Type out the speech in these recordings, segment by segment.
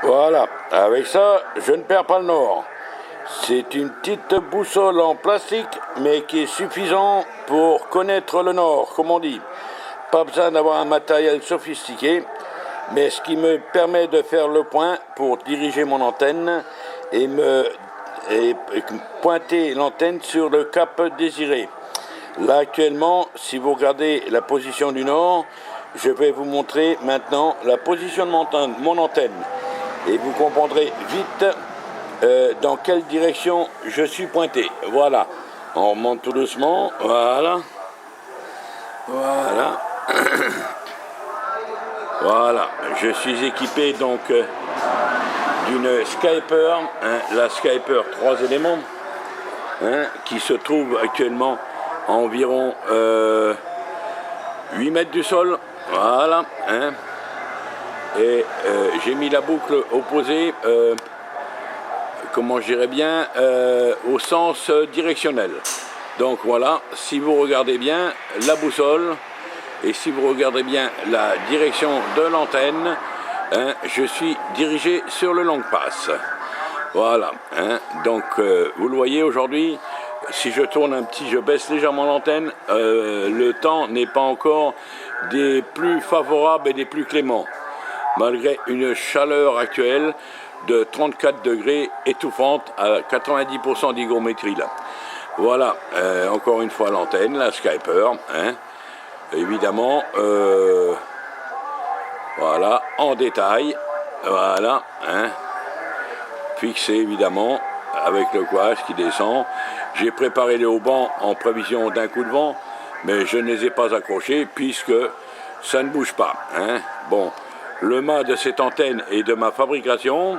Voilà, avec ça, je ne perds pas le nord. C'est une petite boussole en plastique, mais qui est suffisant pour connaître le nord, comme on dit. Pas besoin d'avoir un matériel sophistiqué, mais ce qui me permet de faire le point pour diriger mon antenne et pointer l'antenne sur le cap désiré. Là actuellement, si vous regardez la position du nord, je vais vous montrer maintenant la position de mon antenne. Et vous comprendrez vite dans quelle direction je suis pointé. Voilà, on remonte tout doucement, voilà. Voilà, je suis équipé donc d'une Skyper, la Skyper 3 éléments, qui se trouve actuellement à environ 8 mètres du sol, voilà. Et j'ai mis la boucle opposée, comment je dirais bien, au sens directionnel. Donc voilà, si vous regardez bien la boussole, et si vous regardez bien la direction de l'antenne, je suis dirigé sur le long pass. Voilà, donc vous le voyez aujourd'hui, si je tourne un petit, je baisse légèrement l'antenne, le temps n'est pas encore des plus favorables et des plus cléments, malgré une chaleur actuelle de 34 degrés étouffante à 90% d'hygrométrie là. Voilà, encore une fois l'antenne, la Skyper, évidemment, voilà, en détail, voilà, fixé évidemment, avec le coiffage qui descend. J'ai préparé les haubans en prévision d'un coup de vent, mais je ne les ai pas accrochés puisque ça ne bouge pas. Bon, le mât de cette antenne et de ma fabrication,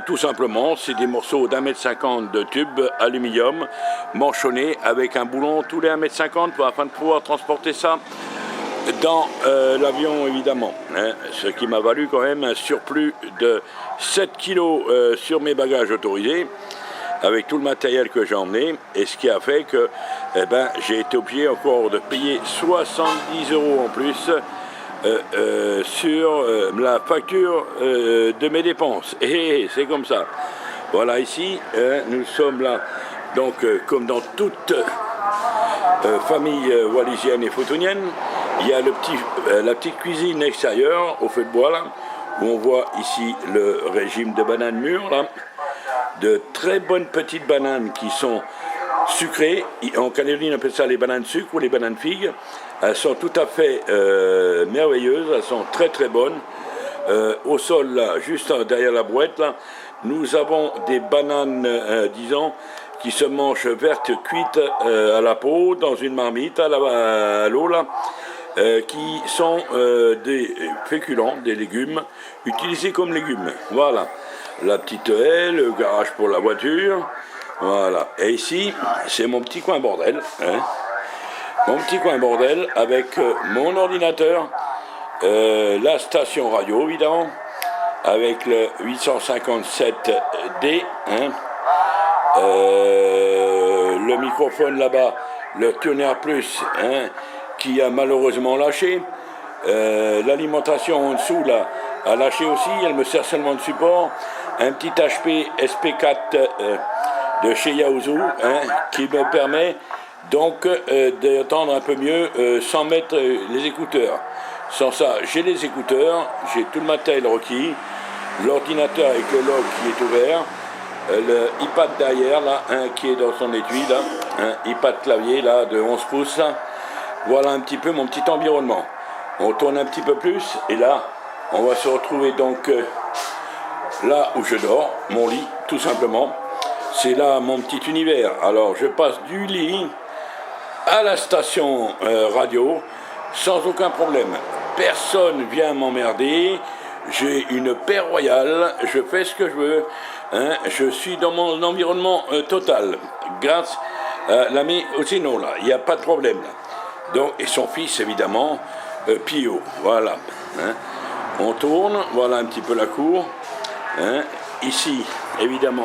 tout simplement, c'est des morceaux d'1,50 m de tube aluminium manchonnés avec un boulon tous les 1,50 m afin de pouvoir transporter ça dans l'avion évidemment, ce qui m'a valu quand même un surplus de 7 kg sur mes bagages autorisés avec tout le matériel que j'ai emmené, et ce qui a fait que j'ai été obligé encore de payer 70 € en plus sur la facture de mes dépenses. Et c'est comme ça. Voilà, ici, nous sommes là, donc comme dans toute famille wallisienne et photonienne, il y a la petite cuisine extérieure au feu de bois, là, où on voit ici le régime de bananes mûres, là, de très bonnes petites bananes qui sont sucrées. En Calédonie, on appelle ça les bananes sucre ou les bananes figues. Elles sont tout à fait merveilleuses, elles sont très très bonnes. Au sol, là, juste derrière la brouette, là, nous avons des bananes, disons, qui se mangent vertes, cuites à la peau, dans une marmite, à l'eau, là, qui sont des féculents, des légumes, utilisés comme légumes. Voilà, la petite haie, le garage pour la voiture, voilà. Et ici, c'est mon petit coin bordel, mon petit coin bordel avec mon ordinateur, la station radio évidemment, avec le 857D, le microphone là-bas, le Tuner Plus, qui a malheureusement lâché, l'alimentation en dessous là a lâché aussi, elle me sert seulement de support, un petit HP SP4 de chez Yaozu, qui me permet donc d'entendre un peu mieux sans mettre les écouteurs. Sans ça, j'ai les écouteurs, j'ai tout le matériel requis, l'ordinateur avec le log qui est ouvert, le iPad derrière là, qui est dans son étui là, un iPad clavier là de 11 pouces là. Voilà un petit peu mon petit environnement. On tourne un petit peu plus et là on va se retrouver donc là où je dors, mon lit tout simplement. C'est là mon petit univers. Alors je passe du lit à la station radio sans aucun problème. Personne vient m'emmerder. J'ai une paix royale. Je fais ce que je veux. Je suis dans mon environnement total. Grâce à l'ami Osino là. Il n'y a pas de problème là. Donc, et son fils évidemment, Pio. Voilà. On tourne. Voilà un petit peu la cour. Ici évidemment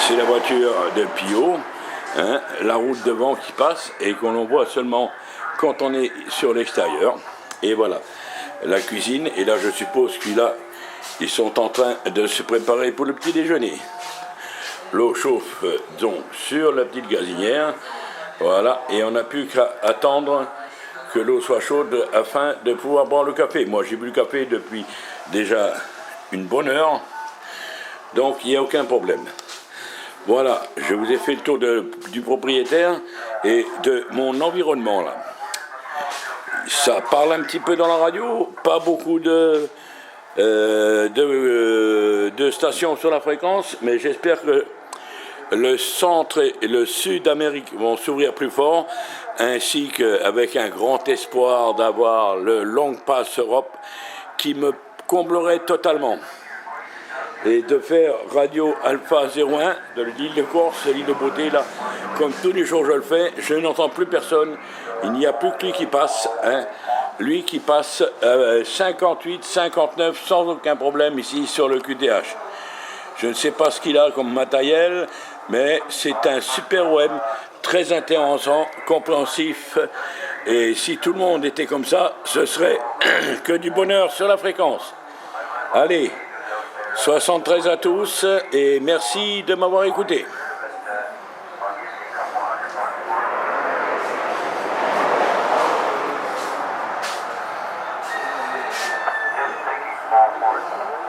c'est la voiture de Pio. La route devant qui passe et qu'on en voit seulement quand on est sur l'extérieur. Et voilà, la cuisine, et là je suppose qu'il a Ils sont en train de se préparer pour le petit déjeuner. L'eau chauffe donc sur la petite gazinière. Voilà, et on n'a plus qu'à attendre que l'eau soit chaude afin de pouvoir boire le café. Moi, j'ai bu le café depuis déjà une bonne heure, donc il n'y a aucun problème. Voilà, je vous ai fait le tour du propriétaire et de mon environnement là. Ça parle un petit peu dans la radio, pas beaucoup de stations sur la fréquence, mais j'espère que le centre et le sud d'Amérique vont s'ouvrir plus fort, ainsi qu'avec un grand espoir d'avoir le Long Pass Europe qui me comblerait totalement. Et de faire Radio Alpha 01 de l'île de Corse, l'île de Beauté, là, comme tous les jours je le fais, je n'entends plus personne, il n'y a plus que lui qui passe, hein. Lui qui passe 58, 59 sans aucun problème ici sur le QTH. Je ne sais pas ce qu'il a comme matériel, mais c'est un super web, très intéressant, compréhensif. Et si tout le monde était comme ça, ce serait que du bonheur sur la fréquence. Allez, 73 à tous et merci de m'avoir écouté.